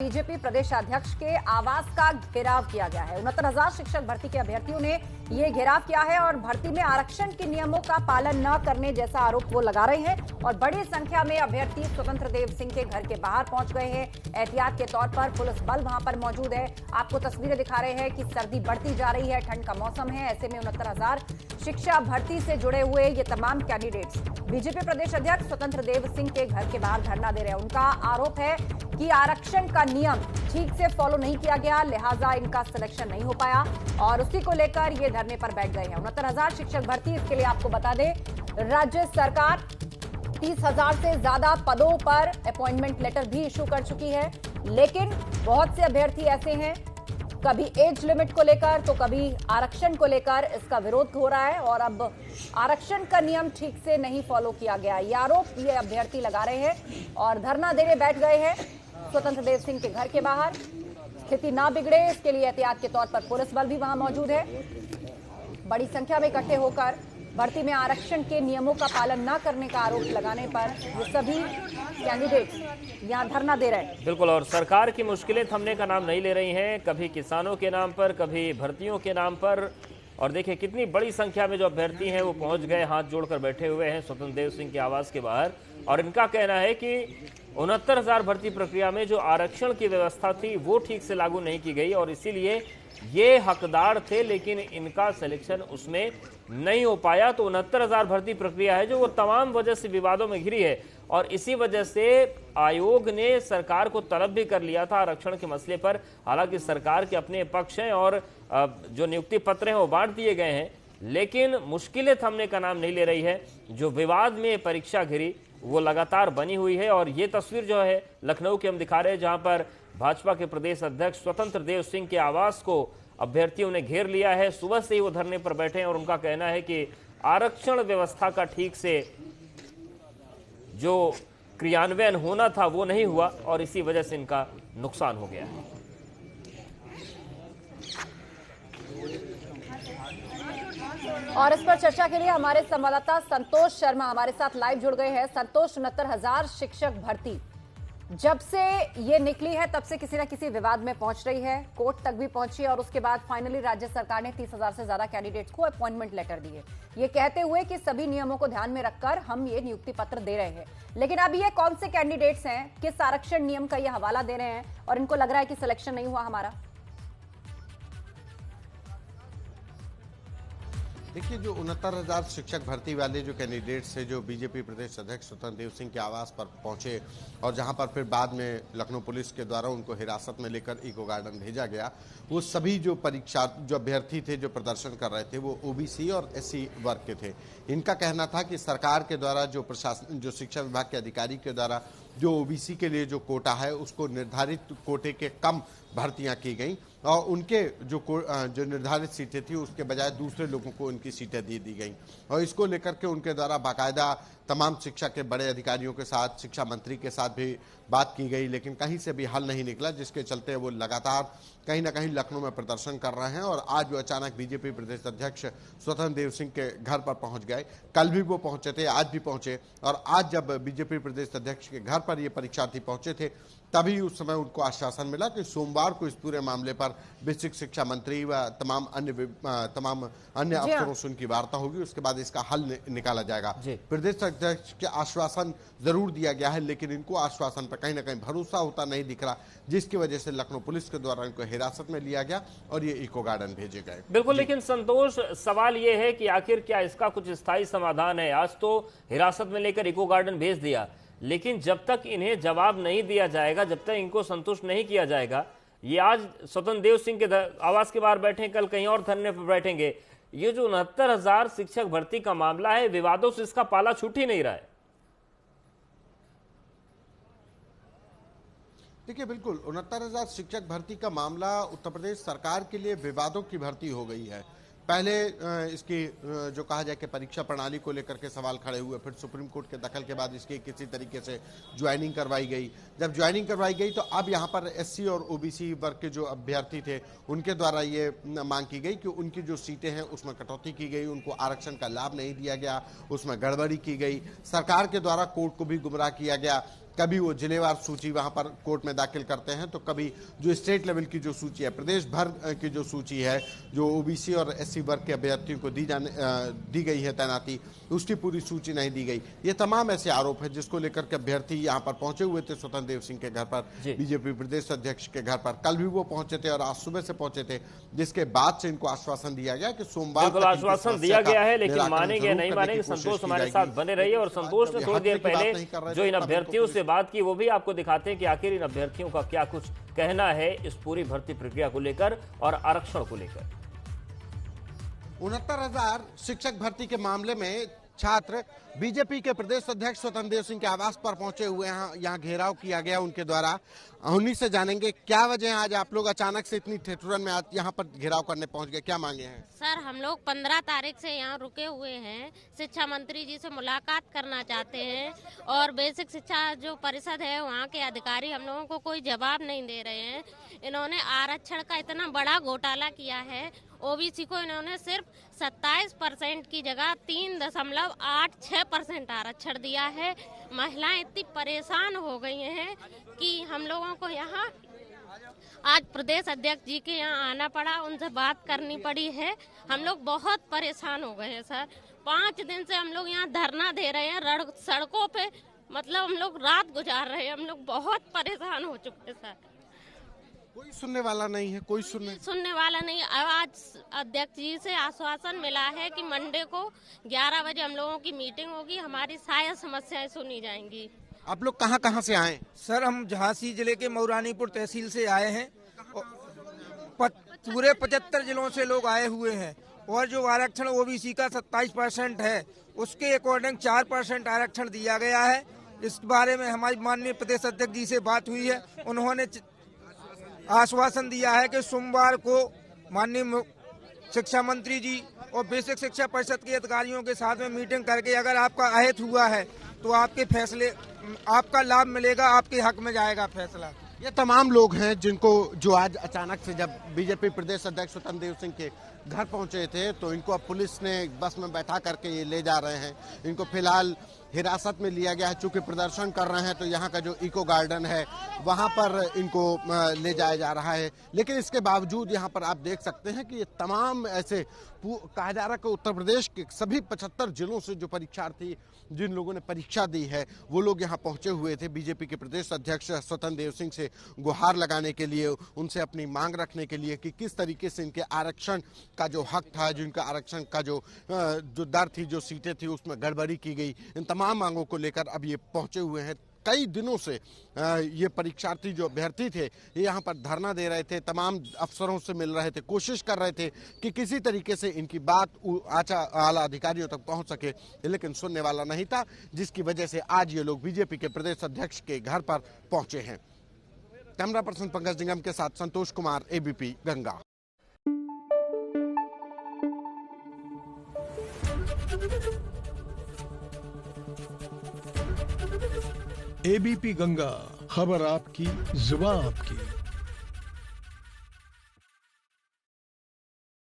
BJP प्रदेश अध्यक्ष के आवास का घेराव किया गया है। 69,000 शिक्षक भर्ती के अभ्यर्थियों ने ये घेराव किया है और भर्ती में आरक्षण के नियमों का पालन न करने जैसा आरोप वो लगा रहे हैं और बड़ी संख्या में अभ्यर्थी स्वतंत्र देव सिंह के घर के बाहर पहुंच गए हैं। एहतियात के तौर पर पुलिस बल वहां पर मौजूद है। आपको तस्वीरें दिखा रहे हैं कि सर्दी बढ़ती जा रही है, ठंड का मौसम है। ऐसे में 69,000 शिक्षा भर्ती से जुड़े हुए ये तमाम कैंडिडेट्स बीजेपी प्रदेश अध्यक्ष स्वतंत्र देव सिंह के घर के बाहर धरना दे रहे हैं। उनका आरोप है कि आरक्षण का नियम ठीक से फॉलो नहीं किया गया, लिहाजा इनका सिलेक्शन नहीं हो पाया और उसी को लेकर ये धरने पर बैठ गए हैं। 69,000 शिक्षक भर्ती, इसके लिए आपको बता दें राज्य सरकार 30,000 से ज्यादा पदों पर अपॉइंटमेंट लेटर भी इशू कर चुकी है, लेकिन बहुत से अभ्यर्थी ऐसे हैं, कभी एज लिमिट को लेकर तो कभी आरक्षण को लेकर इसका विरोध हो रहा है और अब आरक्षण का नियम ठीक से नहीं फॉलो किया गया, ये आरोप ये अभ्यर्थी लगा रहे हैं और धरना देने बैठ गए हैं स्वतंत्र देव सिंह के घर के बाहर। स्थिति ना बिगड़े इसके लिए एहतियात के तौर पर पुलिस बल भी वहां मौजूद है। बड़ी संख्या में इकट्ठे होकर भर्ती में आरक्षण के नियमों का पालन न करने का आरोप लगाने पर ये सभी कैंडिडेट्स यहां धरना दे रहे हैं। बिल्कुल, और सरकार की मुश्किलें थमने का नाम नहीं ले रही हैं, कभी किसानों के नाम पर, कभी भर्तियों के नाम पर। और देखिए कितनी बड़ी संख्या में जो अभ्यर्थी हैं वो पहुंच गए, हाथ जोड़कर बैठे हुए हैं स्वतंत्र देव सिंह के आवास के बाहर। और इनका कहना है कि 69,000 भर्ती प्रक्रिया में जो आरक्षण की व्यवस्था थी वो ठीक से लागू नहीं की गई और इसीलिए ये हकदार थे, लेकिन इनका सिलेक्शन उसमें नहीं हो पाया। तो 69,000 भर्ती प्रक्रिया है जो वो तमाम वजह से विवादों में घिरी है और इसी वजह से आयोग ने सरकार को तलब भी कर लिया था आरक्षण के मसले पर। हालांकि सरकार के अपने पक्ष हैं और जो नियुक्ति पत्र हैं वो बांट दिए गए हैं, लेकिन मुश्किलें थमने का नाम नहीं ले रही है। जो विवाद में परीक्षा घिरी वो लगातार बनी हुई है और ये तस्वीर जो है लखनऊ की हम दिखा रहे हैं, जहां पर भाजपा के प्रदेश अध्यक्ष स्वतंत्र देव सिंह के आवास को अभ्यर्थियों ने घेर लिया है। सुबह से ही वो धरने पर बैठे हैं और उनका कहना है कि आरक्षण व्यवस्था का ठीक से जो क्रियान्वयन होना था वो नहीं हुआ और इसी वजह से इनका नुकसान हो गया है। और इस पर चर्चा के लिए हमारे संवाददाता संतोष शर्मा हमारे साथ लाइव जुड़ गए हैं। संतोष, 69,000 शिक्षक भर्ती जब से ये निकली है तब से किसी न किसी विवाद में पहुंच रही है, कोर्ट तक भी पहुंची और उसके बाद फाइनली राज्य सरकार ने 30,000 से ज्यादा कैंडिडेट्स को अपॉइंटमेंट लेटर दिए, ये कहते हुए कि सभी नियमों को ध्यान में रखकर हम ये नियुक्ति पत्र दे रहे हैं। लेकिन अब ये कौन से कैंडिडेट्स हैं, किस आरक्षण नियम का ये हवाला दे रहे हैं और इनको लग रहा है कि सिलेक्शन नहीं हुआ हमारा? देखिए, जो 69,000 शिक्षक भर्ती वाले जो कैंडिडेट्स थे, जो बीजेपी प्रदेश अध्यक्ष स्वतंत्र देव सिंह के आवास पर पहुंचे और जहां पर फिर बाद में लखनऊ पुलिस के द्वारा उनको हिरासत में लेकर इको गार्डन भेजा गया, वो सभी जो अभ्यर्थी थे जो प्रदर्शन कर रहे थे वो ओबीसी और एससी वर्ग के थे। इनका कहना था कि सरकार के द्वारा जो शिक्षा विभाग के अधिकारी के द्वारा जो ओबीसी के लिए जो कोटा है उसको निर्धारित कोटे के कम भर्तियां की गई और उनके जो निर्धारित सीटें थी उसके बजाय दूसरे लोगों को उनकी सीटें दे दी गई और इसको लेकर के उनके द्वारा बाकायदा तमाम शिक्षा के बड़े अधिकारियों के साथ, शिक्षा मंत्री के साथ भी बात की गई, लेकिन कहीं से भी हल नहीं निकला, जिसके चलते वो लगातार कहीं ना कहीं लखनऊ में प्रदर्शन कर रहे हैं और आज वो अचानक बीजेपी प्रदेश अध्यक्ष स्वतंत्र देव सिंह के घर पर पहुंच गए। कल भी वो पहुंचे थे, आज भी पहुंचे और आज जब बीजेपी प्रदेश अध्यक्ष के घर पर ये परीक्षार्थी पहुंचे थे तभी उस समय उनको आश्वासन मिला कि सोमवार को इस पूरे मामले पर बेसिक शिक्षा मंत्री व तमाम अन्य अफसरों से उनकी वार्ता होगी, उसके बाद इसका हल निकाला जाएगा। प्रदेश अध्यक्ष के आश्वासन जरूर दिया गया है, लेकिन इनको आश्वासन पर कहीं ना कहीं भरोसा होता नहीं दिख रहा, जिसकी वजह से लखनऊ पुलिस के द्वारा इनको हिरासत में लिया गया और ये इको गार्डन भेजे गए। बिल्कुल, लेकिन संतोष, सवाल ये है कि आखिर क्या इसका कुछ स्थायी समाधान है? आज तो हिरासत में लेकर इको गार्डन भेज दिया, लेकिन जब तक इन्हें जवाब नहीं दिया जाएगा, जब तक इनको संतुष्ट नहीं किया जाएगा, ये आज स्वतंत्र देव सिंह के आवास के बाहर बैठे, कल कहीं और धरने पर बैठेंगे। ये जो 69,000 शिक्षक भर्ती का मामला है, विवादों से इसका पाला छूट ही नहीं रहा है। देखिए, बिल्कुल 69,000 शिक्षक भर्ती का मामला उत्तर प्रदेश सरकार के लिए विवादों की भर्ती हो गई है। पहले इसकी जो कहा जाए कि परीक्षा प्रणाली को लेकर के सवाल खड़े हुए, फिर सुप्रीम कोर्ट के दखल के बाद इसकी किसी तरीके से ज्वाइनिंग करवाई गई। जब ज्वाइनिंग करवाई गई तो अब यहाँ पर एससी और ओबीसी वर्ग के जो अभ्यर्थी थे उनके द्वारा ये मांग की गई कि उनकी जो सीटें हैं उसमें कटौती की गई, उनको आरक्षण का लाभ नहीं दिया गया, उसमें गड़बड़ी की गई, सरकार के द्वारा कोर्ट को भी गुमराह किया गया। कभी वो जिलेवार सूची वहां पर कोर्ट में दाखिल करते हैं, तो कभी जो स्टेट लेवल की जो सूची है, प्रदेश भर की जो सूची है, जो ओबीसी और एससी वर्ग के अभ्यर्थियों को दी गई है तैनाती, उसकी पूरी सूची नहीं दी गई। ये तमाम ऐसे आरोप है जिसको लेकर के अभ्यर्थी यहाँ पर पहुंचे हुए थे स्वतंत्र देव सिंह के घर पर, बीजेपी प्रदेश अध्यक्ष के घर पर। कल भी वो पहुंचे थे और आज सुबह से पहुंचे थे, जिसके बाद से इनको आश्वासन दिया गया कि सोमवार तक आश्वासन दिया गया है, लेकिन मानेंगे नहीं मानेंगे, संतोष हमारे साथ बने रहिए। और संतोष ने थोड़ी देर पहले जो इन अभ्यर्थियों से बात की वो भी आपको दिखाते हैं कि आखिर इन अभ्यर्थियों का क्या कुछ कहना है इस पूरी भर्ती प्रक्रिया को लेकर और आरक्षण को लेकर। 69,000 शिक्षक भर्ती के मामले में छात्र बीजेपी के प्रदेश अध्यक्ष स्वतंत्र देव सिंह के आवास पर पहुंचे हुए हैं। यहाँ घेराव किया गया उनके द्वारा। उन्हीं से जानेंगे क्या वजह है आज आप लोग अचानक से इतनी ठिठुरन में यहाँ पर घेराव करने पहुंच गए, क्या मांगे हैं? सर, हम लोग 15 तारीख से यहाँ रुके हुए हैं। शिक्षा मंत्री जी से मुलाकात करना चाहते हैं और बेसिक शिक्षा जो परिषद है वहाँ के अधिकारी हम लोगों को कोई जवाब नहीं दे रहे हैं। इन्होंने आरक्षण का इतना बड़ा घोटाला किया है। ओबीसी को इन्होंने सिर्फ 27% की जगह 3.86% आरक्षण दिया है। महिलाएं इतनी परेशान हो गई हैं कि हम लोगों को यहाँ आज प्रदेश अध्यक्ष जी के यहाँ आना पड़ा, उनसे बात करनी पड़ी है। हम लोग बहुत परेशान हो गए हैं सर। 5 दिन से हम लोग यहाँ धरना दे रहे हैं सड़कों पे, मतलब हम लोग रात गुजार रहे हैं। हम लोग बहुत परेशान हो चुके हैं सर। कोई सुनने वाला नहीं है, कोई सुनने वाला नहीं। आज अध्यक्ष जी से आश्वासन मिला है कि मंडे को 11 बजे हम लोगों की मीटिंग होगी, हमारी सारी समस्याएं सुनी जाएंगी। आप लोग कहाँ से आए? सर, हम झांसी जिले के मऊरानीपुर तहसील से आए हैं। पूरे 75 जिलों से लोग आए हुए हैं और जो आरक्षण ओबीसी का 27% है उसके अकॉर्डिंग 4% आरक्षण दिया गया है। इस बारे में हमारी माननीय प्रदेश अध्यक्ष जी से बात हुई है। उन्होंने आश्वासन दिया है कि सोमवार को माननीय शिक्षा मंत्री जी और बेसिक शिक्षा परिषद के अधिकारियों के साथ में मीटिंग करके अगर आपका अहित हुआ है तो आपके फैसले, आपका लाभ मिलेगा, आपके हक में जाएगा फैसला। ये तमाम लोग हैं जिनको जो आज अचानक से जब बीजेपी प्रदेश अध्यक्ष स्वतंत्र देव सिंह के घर पहुंचे थे तो इनको अब पुलिस ने बस में बैठा करके ये ले जा रहे हैं। इनको फिलहाल हिरासत में लिया गया है। चूंकि प्रदर्शन कर रहे हैं तो यहाँ का जो इको गार्डन है वहाँ पर इनको ले जाया जा रहा है। लेकिन इसके बावजूद यहाँ पर आप देख सकते हैं कि ये तमाम ऐसे कहा जा रहा है कि उत्तर प्रदेश के सभी 75 जिलों से जो परीक्षार्थी जिन लोगों ने परीक्षा दी है वो लोग यहाँ पहुंचे हुए थे बीजेपी के प्रदेश अध्यक्ष स्वतंत्र देव सिंह से गुहार लगाने के लिए, उनसे अपनी मांग रखने के लिए कि किस तरीके से इनके आरक्षण का जो हक था, जो इनका आरक्षण का जो दर थी, जो सीटें थी उसमें गड़बड़ी की गई। इन तमाम मांगों को लेकर अब ये पहुंचे हुए हैं। कई दिनों से ये परीक्षार्थी जो अभ्यर्थी थे ये यहाँ पर धरना दे रहे थे, तमाम अफसरों से मिल रहे थे, कोशिश कर रहे थे कि किसी तरीके से इनकी बात आला अधिकारियों तक पहुँच सके, लेकिन सुनने वाला नहीं था, जिसकी वजह से आज ये लोग बीजेपी के प्रदेश अध्यक्ष के घर पर पहुंचे हैं। कैमरा पर्सन पंकज निगम के साथ संतोष कुमार, एबीपी गंगा। एबीपी गंगा, खबर आपकी, जुबान आपकी।